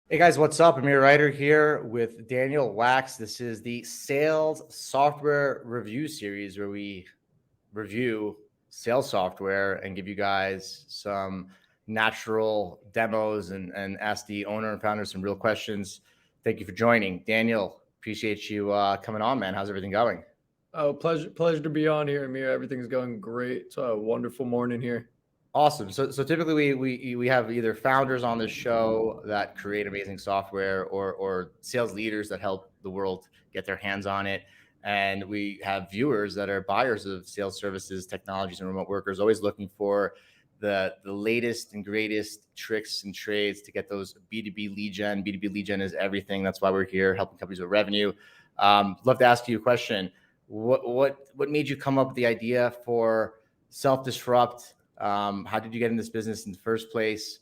Hey guys, what's up? Amir Reiter here with Daniel Wax. This is the sales software review series where we review sales software and give you guys some natural demos and ask the owner and founder some real questions. Thank you for joining. Daniel, appreciate you coming on, man. How's everything going? Oh, pleasure to be on here, Amir. Everything's going great. It's a wonderful morning here. Awesome. So typically we have either founders on the show that create amazing software or sales leaders that help the world get their hands on it. And we have viewers that are buyers of sales services, technologies, and remote workers, always looking for the latest and greatest tricks and trades to get those B2B lead gen. B2B lead gen is everything. That's why we're here, helping companies with revenue. Love to ask you a question. What made you come up with the idea for SelfDisrupt? How did you get in this business in the first place?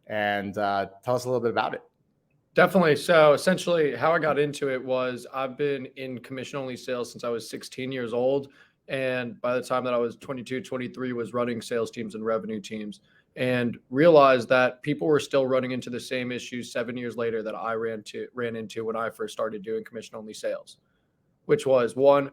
And tell us a little bit about it. Definitely. So essentially how I got into it was I've been in commission only sales since I was 16 years old. And by the time that I was 22, 23, was running sales teams and revenue teams, and realized that people were still running into the same issues 7 years later that I ran into when I first started doing commission only sales, which was one,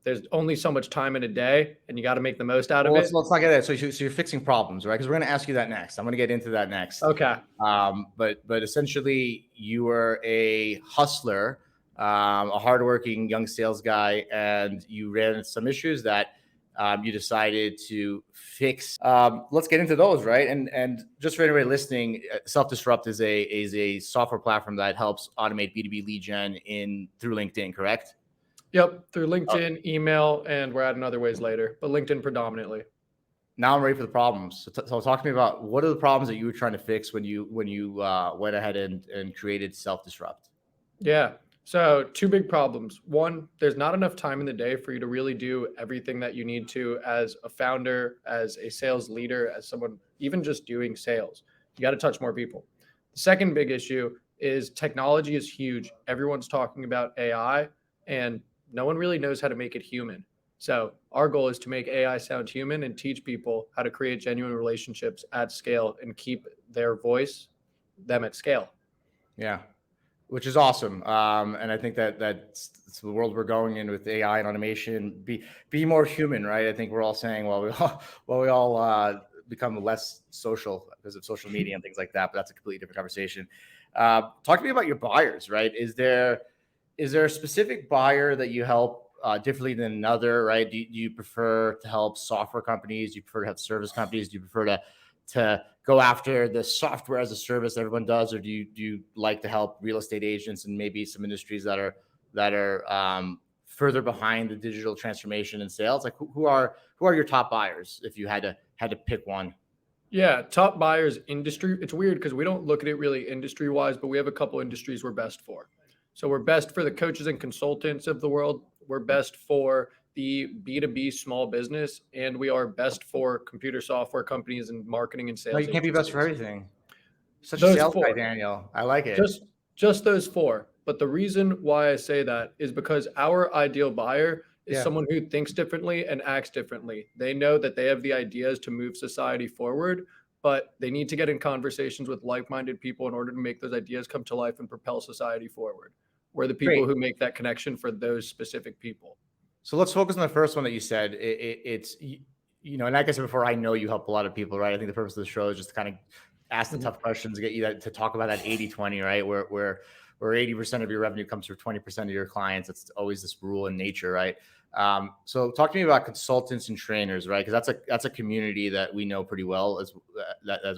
there's only so much time in a day and you got to make the most out Well, of let's, it. let's not get that. So you're fixing problems, right? Because we're going to ask you that next. I'm going to get into that next. Okay. But essentially, you were a hustler, a hardworking young sales guy, and you ran into some issues that you decided to fix. Let's get into those, right? And just for anybody listening, SelfDisrupt is a software platform that helps automate B2B lead gen through LinkedIn, correct? Yep, through LinkedIn, email, and we're adding other ways later, but LinkedIn predominantly. Now I'm ready for the problems. So talk to me about what are the problems that you were trying to fix when you went ahead and created SelfDisrupt. Yeah. So, two big problems. One, there's not enough time in the day for you to really do everything that you need to as a founder, as a sales leader, as someone even just doing sales. You got to touch more people. The second big issue is technology is huge. Everyone's talking about AI, and no one really knows how to make it human. So, our goal is to make AI sound human and teach people how to create genuine relationships at scale and keep their voice, them at scale. Yeah, which is awesome. And I think that's the world we're going in with AI and automation. Be more human, right? I think we're all saying, we all become less social because of social media and things like that. But that's a completely different conversation. Talk to me about your buyers, right? Is there a specific buyer that you help differently than another, right? Do you prefer to help software companies? Do you prefer to have service companies? Do you prefer to go after the software as a service everyone does, or do you like to help real estate agents and maybe some industries that are further behind the digital transformation and sales? Like who are your top buyers if you had to pick one? Yeah, top buyers industry. It's weird because we don't look at it really industry wise, but we have a couple industries we're best for. So we're best for the coaches and consultants of the world. We're best for the B2B small business, and we are best for computer software companies and marketing and No, sales you can't be best for agencies. everything. Such a Those sales guy, four. Daniel. I like it. Just just those four. But the reason why I say that is because our ideal buyer is Yeah. someone who thinks differently and acts differently. They know that they have the ideas to move society forward, but they need to get in conversations with like-minded people in order to make those ideas come to life and propel society forward. We're the people Great. who make that connection for those specific people. So let's focus on the first one that you said. And like I said before, I know you help a lot of people, right? I think the purpose of the show is just to kind of ask the Mhm. tough questions, get you to talk about that 80-20, right? Where 80% of your revenue comes from 20% of your clients. It's always this rule in nature, right? So talk to me about consultants and trainers, right? Because that's a community that we know pretty well as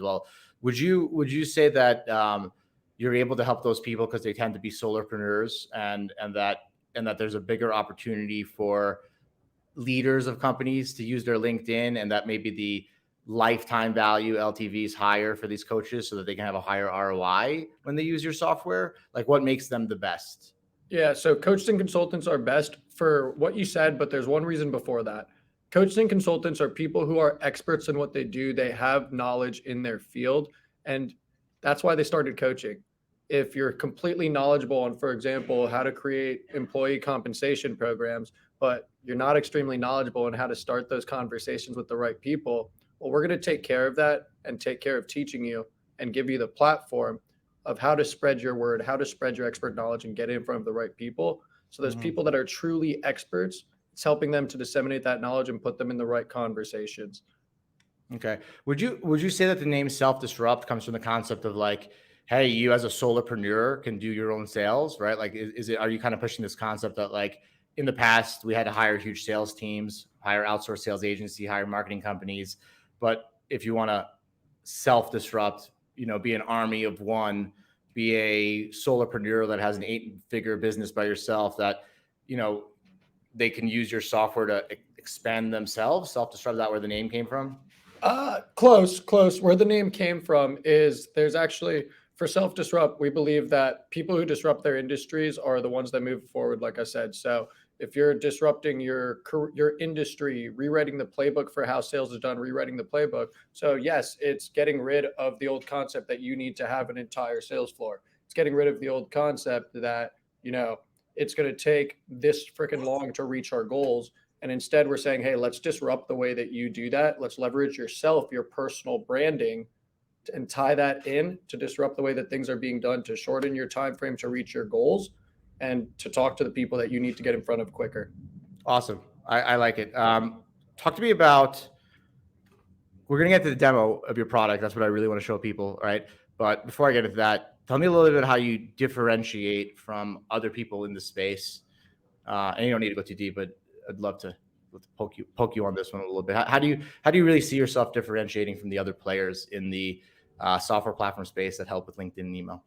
well. Would you say that you're able to help those people because they tend to be solopreneurs and that there's a bigger opportunity for leaders of companies to use their LinkedIn, and that maybe the lifetime value LTV is higher for these coaches so that they can have a higher ROI when they use your software? Like what makes them the best? Yeah, so coaches and consultants are best for what you said, but there's one reason before that. Coaches and consultants are people who are experts in what they do. They have knowledge in their field, and that's why they started coaching. If you're completely knowledgeable on, for example, how to create employee compensation programs, but you're not extremely knowledgeable on how to start those conversations with the right people, well, we're going to take care of that and take care of teaching you and give you the platform of how to spread your word, how to spread your expert knowledge and get it in front of the right people. So those Mhm. people that are truly experts, it's helping them to disseminate that knowledge and put them in the right conversations. Okay. Would you say that the name self-disrupt comes from the concept of like, hey, you as a solopreneur can do your own sales, right? Like, is it, are you kind of pushing this concept that like in the past we had to hire huge sales teams, hire outsourced sales agency, hire marketing companies, but if you want to self-disrupt, be an army of one, be a solopreneur that has an 8-figure business by yourself that, you know, they can use your software to expand themselves, self-disrupt, that where the name came from? Close. Where the name came from is there's actually for self-disrupt, we believe that people who disrupt their industries are the ones that move forward, like I said. So if you're disrupting your industry, rewriting the playbook for how sales is done, rewriting the playbook. So yes, it's getting rid of the old concept that you need to have an entire sales floor. It's getting rid of the old concept that, you know, it's going to take this freaking long to reach our goals. And instead, we're saying, hey, let's disrupt the way that you do that. Let's leverage yourself, your personal branding, and tie that in to disrupt the way that things are being done, to shorten your time frame to reach your goals, and to talk to the people that you need to get in front of quicker. Awesome. I like it. Talk to me about, we're going to get to the demo of your product. That's what I really want to show people. Right. But before I get into that, tell me a little bit how you differentiate from other people in the space. And you don't need to go too deep, but I'd love to poke you on this one a little bit. How do you really see yourself differentiating from the other players in the software platform space that help with LinkedIn and email?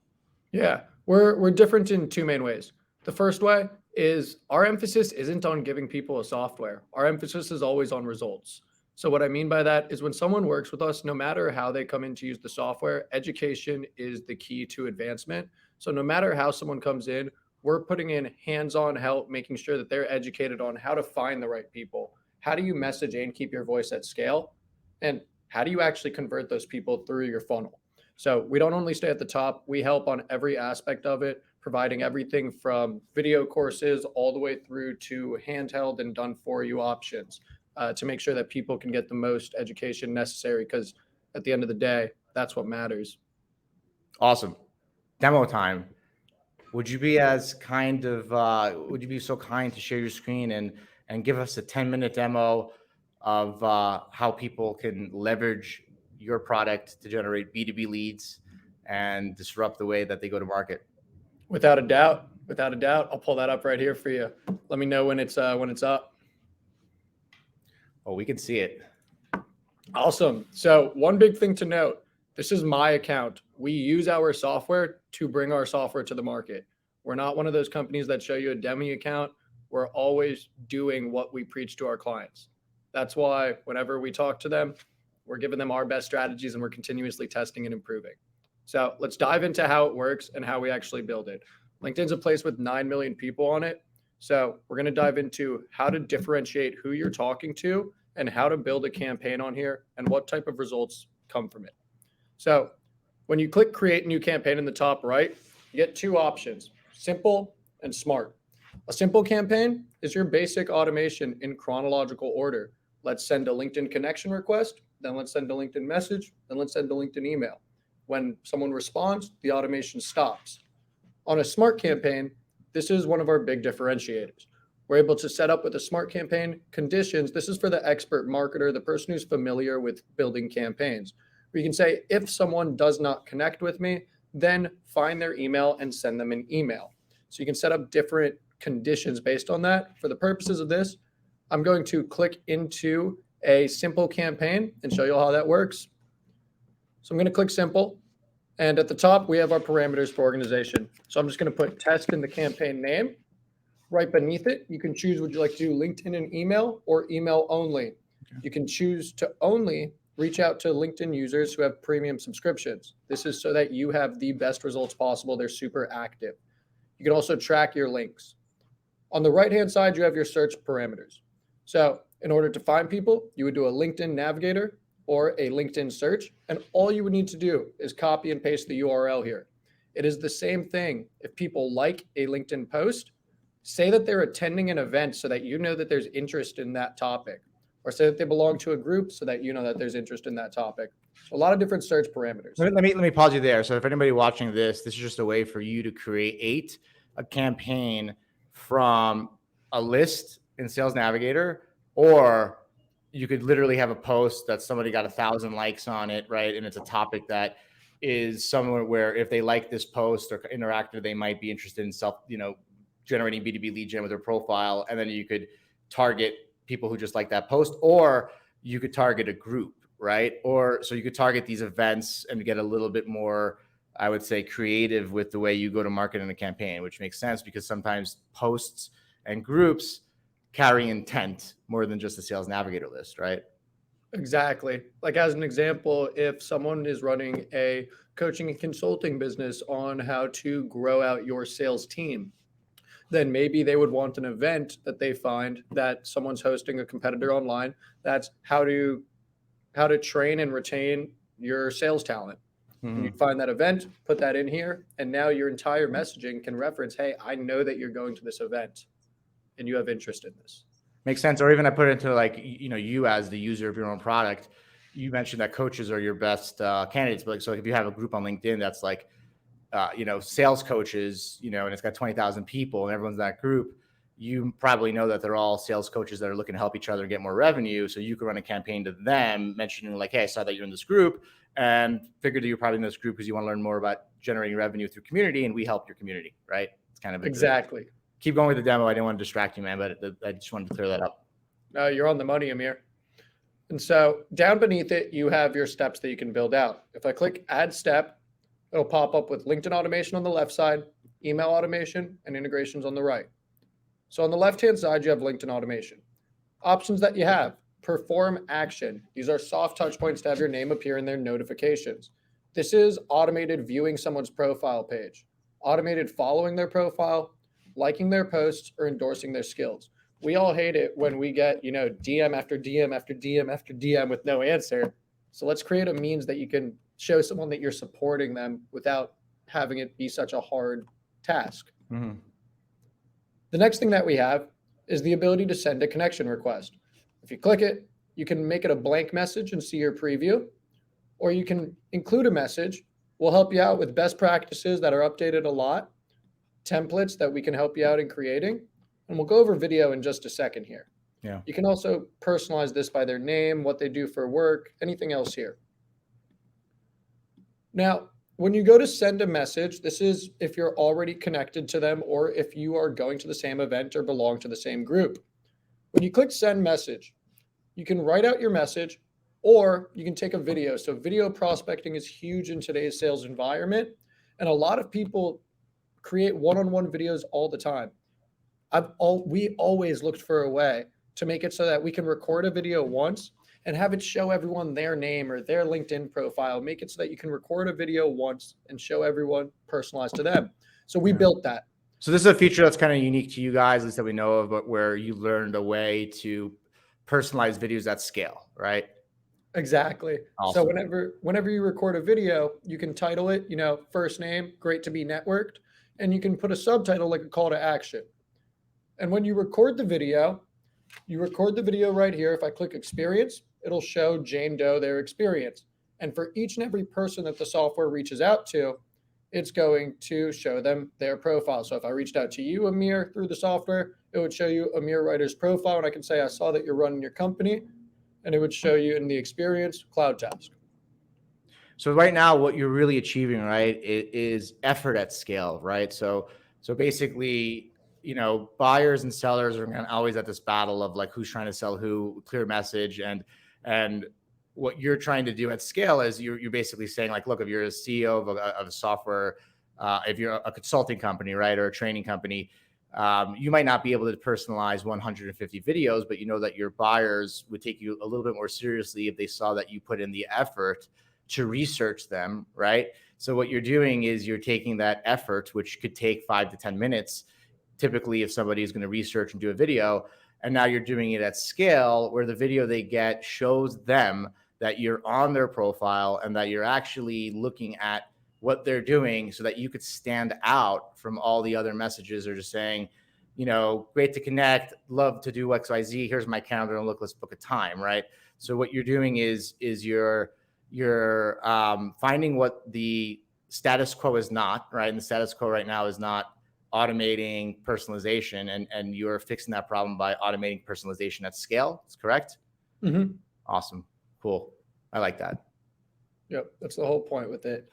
Yeah, we're different in two main ways. The first way is our emphasis isn't on giving people a software. Our emphasis is always on results. So what I mean by that is when someone works with us, no matter how they come in to use the software, education is the key to advancement. So no matter how someone comes in, we're putting in hands-on help, making sure that they're educated on how to find the right people. How do you message and keep your voice at scale? And how do you actually convert those people through your funnel? So we don't only stay at the top, we help on every aspect of it, providing everything from video courses all the way through to handheld and done for you options to make sure that people can get the most education necessary. Because at the end of the day, that's what matters. Awesome. Demo time. Would you be so kind to share your screen and give us a 10-minute demo of how people can leverage your product to generate B2B leads and disrupt the way that they go to market? Without a doubt, I'll pull that up right here for you. Let me know when it's up. Oh, we can see it. Awesome. So one big thing to note, this is my account. We use our software to bring our software to the market. We're not one of those companies that show you a dummy account. We're always doing what we preach to our clients. That's why whenever we talk to them, we're giving them our best strategies and we're continuously testing and improving. So let's dive into how it works and how we actually build it. LinkedIn's a place with 9 million people on it. So we're going to dive into how to differentiate who you're talking to and how to build a campaign on here and what type of results come from it. So when you click create new campaign in the top right, you get two options, simple and smart. A simple campaign is your basic automation in chronological order. Let's send a LinkedIn connection request, then let's send a LinkedIn message, then let's send a LinkedIn email. When someone responds, the automation stops. On a smart campaign, this is one of our big differentiators. We're able to set up with a smart campaign conditions. This is for the expert marketer, the person who's familiar with building campaigns. We can say, if someone does not connect with me, then find their email and send them an email. So you can set up different conditions based on that. For the purposes of this, I'm going to click into a simple campaign and show you how that works. So I'm going to click simple. And at the top, we have our parameters for organization. So I'm just going to put test in the campaign name. Right beneath it, you can choose, would you like to do LinkedIn and email or email only? Okay. You can choose to only reach out to LinkedIn users who have premium subscriptions. This is so that you have the best results possible. They're super active. You can also track your links. On the right-hand side, you have your search parameters. So in order to find people, you would do a LinkedIn navigator or a LinkedIn search, and all you would need to do is copy and paste the URL here. It is the same thing if people like a LinkedIn post, say that they're attending an event so that you know that there's interest in that topic, or say that they belong to a group so that you know that there's interest in that topic. So a lot of different search parameters. Let me pause you there. So if anybody watching this is just a way for you to create a campaign from a list in Sales Navigator, or you could literally have a post that somebody got 1,000 likes on it, right? And it's a topic that is somewhere where if they like this post or interactive, they might be interested in generating B2B lead gen with their profile. And then you could target people who just like that post, or you could target a group, right? Or so you could target these events and get a little bit more, I would say, creative with the way you go to market in a campaign, which makes sense because sometimes posts and groups carry intent more than just a Sales Navigator list, right? Exactly. Like as an example, if someone is running a coaching and consulting business on how to grow out your sales team, then maybe they would want an event that they find that someone's hosting a competitor online. That's how to train and retain your sales talent. And you find that event, put that in here, and now your entire messaging can reference, hey, I know that you're going to this event and you have interest in this. Makes sense. Or even I put it into like, you as the user of your own product, you mentioned that coaches are your best candidates. But so if you have a group on LinkedIn that's like, sales coaches, and it's got 20,000 people and everyone's in that group, you probably know that they're all sales coaches that are looking to help each other get more revenue. So you could run a campaign to them mentioning like, hey, I saw that you're in this group and figured that you're probably in this group because you want to learn more about generating revenue through community, and we help your community, right? It's kind of exactly. Keep going with the demo. I didn't want to distract you, man, but I just wanted to clear that up. You're on the money, Amir. And so down beneath it, you have your steps that you can build out. If I click add step, it'll pop up with LinkedIn automation on the left side, email automation, and integrations on the right. So on the left-hand side, you have LinkedIn automation. Options that you have: perform action. These are soft touch points to have your name appear in their notifications. This is automated viewing someone's profile page, automated following their profile, liking their posts, or endorsing their skills. We all hate it when we get, DM after DM after DM after DM with no answer. So let's create a means that you can show someone that you're supporting them without having it be such a hard task. Mm-hmm. The next thing that we have is the ability to send a connection request. If you click it, you can make it a blank message and see your preview, or you can include a message. We'll help you out with best practices that are updated a lot, templates that we can help you out in creating, and we'll go over video in just a second here. Yeah. You can also personalize this by their name, what they do for work, anything else here. Now, when you go to send a message, this is if you're already connected to them or if you are going to the same event or belong to the same group. When you click send message, you can write out your message or you can take a video. So video prospecting is huge in today's sales environment, and a lot of people create one-on-one videos all the time. We always looked for a way to make it so that we can record a video once and have it show everyone their name or their LinkedIn profile. Make it so that you can record a video once and show everyone personalized to them. So we built that. So this is a feature that's kind of unique to you guys, at least that we know of, but where you learned a way to personalize videos at scale, right? Exactly. Awesome. So whenever you record a video, you can title it, first name, great to be networked, and you can put a subtitle like a call to action. And when you record the video right here. If I click experience, it'll show Jane Doe their experience. And for each and every person that the software reaches out to, it's going to show them their profile. So if I reached out to you, Amir, through the software, it would show you Amir Reiter's profile. And I can say, I saw that you're running your company, and it would show you in the experience cloud task. So right now, what you're really achieving, right, is effort at scale, right? So basically, buyers and sellers are always at this battle of like who's trying to sell who, clear message, and what you're trying to do at scale is you're basically saying like, look, if you're a CEO of a software, if you're a consulting company, right, or a training company, you might not be able to personalize 150 videos, but you know that your buyers would take you a little bit more seriously if they saw that you put in the effort to research them, right? So what you're doing is you're taking that effort, which could take 5 to 10 minutes, typically if somebody is going to research and do a video, and now you're doing it at scale where the video they get shows them that you're on their profile and that you're actually looking at what they're doing so that you could stand out from all the other messages or just saying, great to connect, love to do XYZ, here's my calendar, and look, let's book a time, right? So what you're doing is you're you're finding what the status quo is not, right? And the status quo right now is not automating personalization, and you're fixing that problem by automating personalization at scale. That's correct. Mm-hmm. Awesome. Cool. I like that. Yep, that's the whole point with it.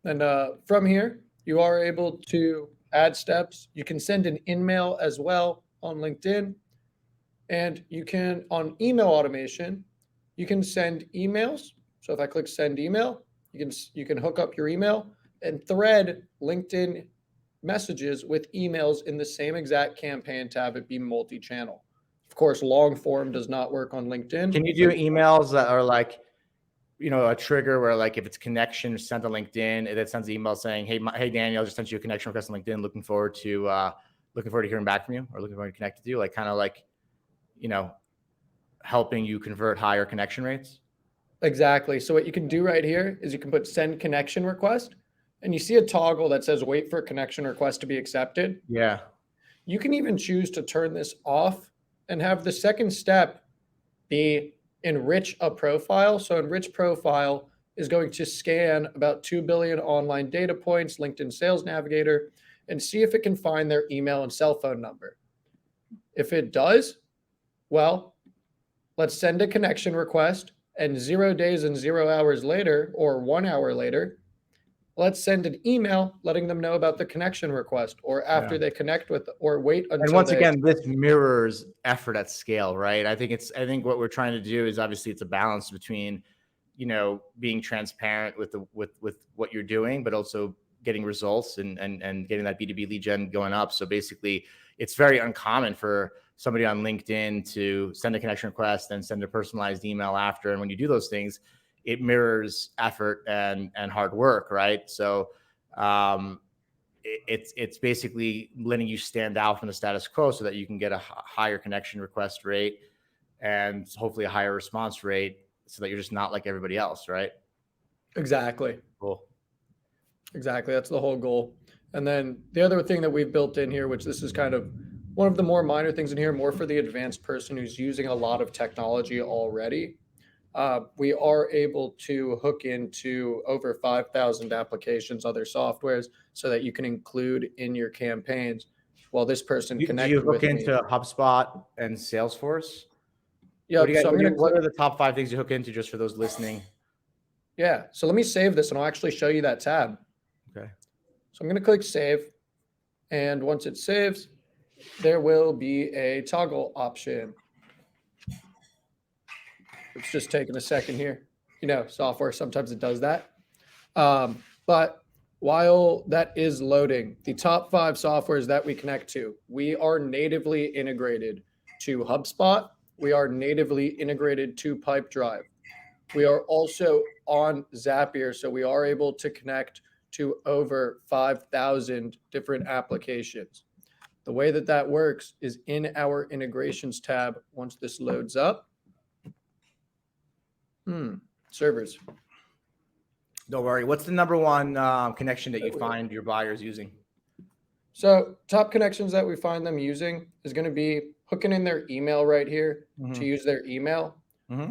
And from here, you are able to add steps. You can send an email as well on LinkedIn. And you can, on email automation, you can send emails. So if I click send email, you can hook up your email and thread LinkedIn messages with emails in the same exact campaign to have it be multi-channel. Of course, long form does not work on LinkedIn. Can you do emails that are like, a trigger where, like, if it's connection sent to LinkedIn, it sends an email saying, hey Daniel, just sent you a connection request on LinkedIn. Looking forward to hearing back from you, or looking forward to connect with you. Like, kind of like, helping you convert higher connection rates. Exactly. So what you can do right here is you can put send connection request, and you see a toggle that says wait for connection request to be accepted. Yeah. You can even choose to turn this off and have the second step be enrich a profile. So enrich profile is going to scan about 2 billion online data points, LinkedIn Sales Navigator, and see if it can find their email and cell phone number. If it does, well, let's send a connection request, and 0 days and 0 hours later, or 1 hour later, let's send an email letting them know about the connection request, or after they connect with, or wait until. And once again, this mirrors effort at scale, right? I think what we're trying to do is, obviously, it's a balance between, being transparent with what you're doing, but also getting results and getting that B2B lead gen going up. So basically, it's very uncommon for somebody on LinkedIn to send a connection request and send a personalized email after. And when you do those things, it mirrors effort and hard work, right? So it's basically letting you stand out from the status quo so that you can get a higher connection request rate and hopefully a higher response rate, so that you're just not like everybody else, right? Exactly. Cool. Exactly. That's the whole goal. And then the other thing that we've built in here, which this is kind of one of the more minor things in here, more for the advanced person who's using a lot of technology already. We are able to hook into over 5,000 applications, other softwares, so that you can include in your campaigns while this person connected with me. Do you hook into HubSpot and Salesforce? Yeah. What are the top 5 things you hook into, just for those listening? Yeah. So let me save this and I'll actually show you that tab. Okay. So I'm going to click save. And once it saves, there will be a toggle option. It's just taking a second here. Software, sometimes it does that. But while that is loading, the top 5 softwares that we connect to, we are natively integrated to HubSpot. We are natively integrated to Pipedrive. We are also on Zapier, so we are able to connect to over 5,000 different applications. The way that works is in our integrations tab. Once this loads up, servers. Don't worry. What's the number one connection that you find your buyers using? So top connections that we find them using is going to be hooking in their email right here to use their email.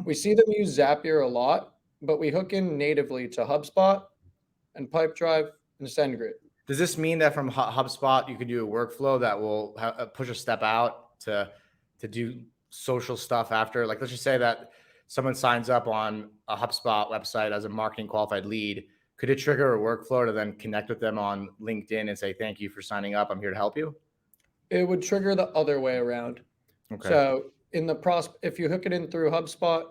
We see them use Zapier a lot, but we hook in natively to HubSpot and Pipedrive and SendGrid. Does this mean that from HubSpot you can do a workflow that will push a step out to do social stuff after? Like, let's just say that someone signs up on a HubSpot website as a marketing qualified lead. Could it trigger a workflow to then connect with them on LinkedIn and say, thank you for signing up, I'm here to help you? It would trigger the other way around. Okay. So if you hook it in through HubSpot,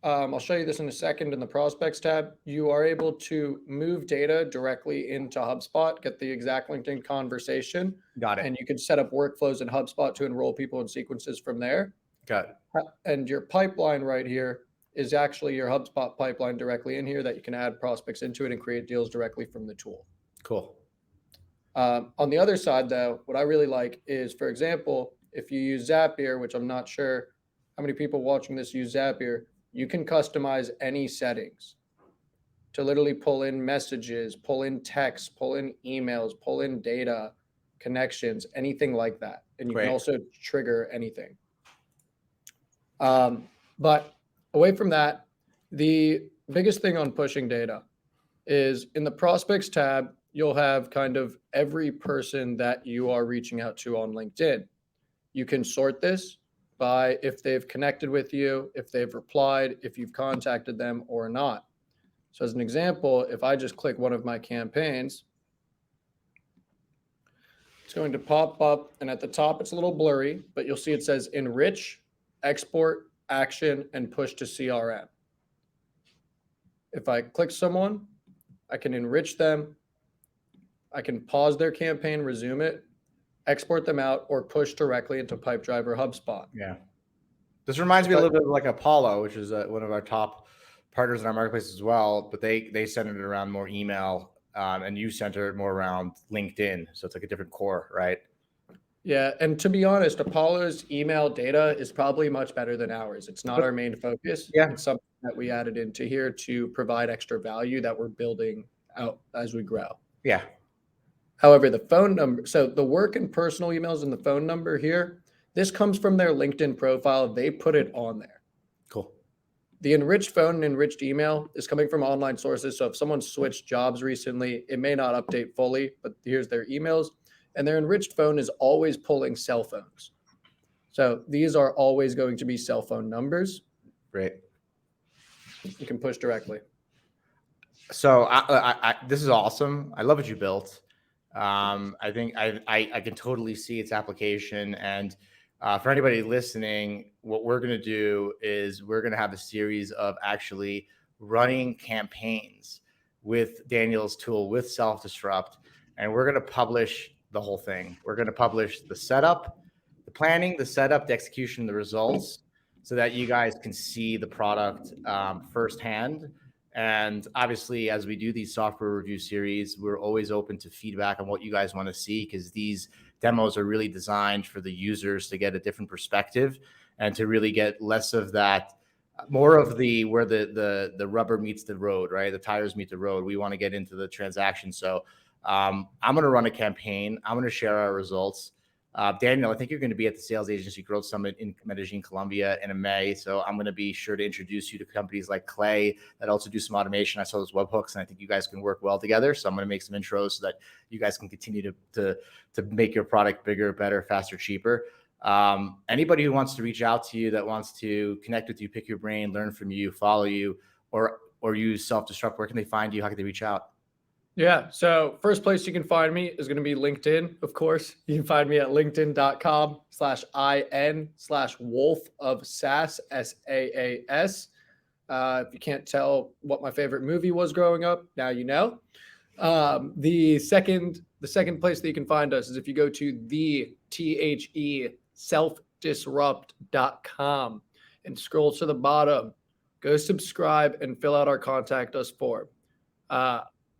I'll show you this in a second. In the prospects tab, you are able to move data directly into HubSpot, get the exact LinkedIn conversation. Got it. And you can set up workflows in HubSpot to enroll people in sequences from there. Got it. And your pipeline right here is actually your HubSpot pipeline directly in here that you can add prospects into it and create deals directly from the tool. Cool. On the other side, though, what I really like is, for example, if you use Zapier, which I'm not sure how many people watching this use Zapier, you can customize any settings to literally pull in messages, pull in texts, pull in emails, pull in data, connections, anything like that. And you can also trigger anything. But away from that, the biggest thing on pushing data is in the prospects tab, you'll have kind of every person that you are reaching out to on LinkedIn. You can sort this by if they've connected with you, if they've replied, if you've contacted them or not. So as an example, if I just click one of my campaigns, it's going to pop up, and at the top it's a little blurry, but you'll see it says enrich, export, action, and push to CRM. If I click someone, I can enrich them, I can pause their campaign, resume it, export them out, or push directly into Pipedrive or HubSpot. Yeah. This reminds me a little bit of like Apollo, which is one of our top partners in our marketplace as well, but they centered it around more email, and you center it more around LinkedIn. So it's like a different core, right? Yeah, and to be honest, Apollo's email data is probably much better than ours. It's not our main focus. Yeah. It's something that we added into here to provide extra value that we're building out as we grow. Yeah. However, the phone number, so the work and personal emails and the phone number here, this comes from their LinkedIn profile. They put it on there. Cool. The enriched phone and enriched email is coming from online sources. So if someone switched jobs recently, it may not update fully, but here's their emails. And their enriched phone is always pulling cell phones. So these are always going to be cell phone numbers. Great. You can push directly. So this is awesome. I love what you built. I think I can totally see its application. And for anybody listening, what we're going to do is we're going to have a series of actually running campaigns with Daniel's tool, with SelfDisrupt, and we're going to publish the whole thing. We're going to publish the setup, the planning, the setup, the execution, the results, so that you guys can see the product firsthand. And obviously, as we do these software review series, we're always open to feedback on what you guys want to see, because these demos are really designed for the users to get a different perspective and to really get less of that, more of the where the rubber meets the road, right? The tires meet the road. We want to get into the transaction. So I'm going to run a campaign. I'm going to share our results. Daniel, I think you're going to be at the Sales Agency Growth Summit in Medellin, Colombia in May. So I'm going to be sure to introduce you to companies like Clay that also do some automation. I saw those webhooks, and I think you guys can work well together. So I'm going to make some intros so that you guys can continue to make your product bigger, better, faster, cheaper. Anybody who wants to reach out to you, that wants to connect with you, pick your brain, learn from you, follow you, or use SelfDisrupt, where can they find you? How can they reach out? Yeah. So first place you can find me is going to be LinkedIn, of course. You can find me at linkedin.com/in/wolf of SaaS, SAAS. If you can't tell what my favorite movie was growing up, now you know. The second place that you can find us is if you go to selfdisrupt.com and scroll to the bottom, go subscribe and fill out our contact us form.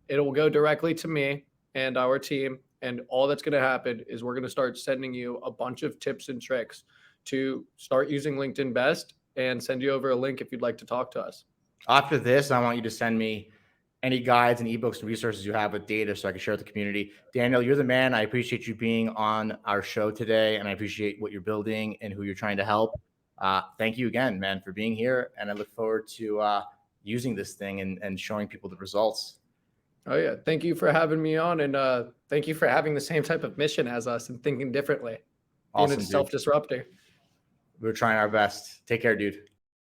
It will go directly to me and our team. And all that's going to happen is we're going to start sending you a bunch of tips and tricks to start using LinkedIn best, and send you over a link if you'd like to talk to us. After this, I want you to send me any guides and ebooks and resources you have with data so I can share with the community. Daniel, you're the man. I appreciate you being on our show today, and I appreciate what you're building and who you're trying to help. Thank you again, man, for being here. And I look forward to using this thing and showing people the results. Oh, yeah. Thank you for having me on. And thank you for having the same type of mission as us and thinking differently. Awesome, being a self-disruptor. We're trying our best. Take care, dude.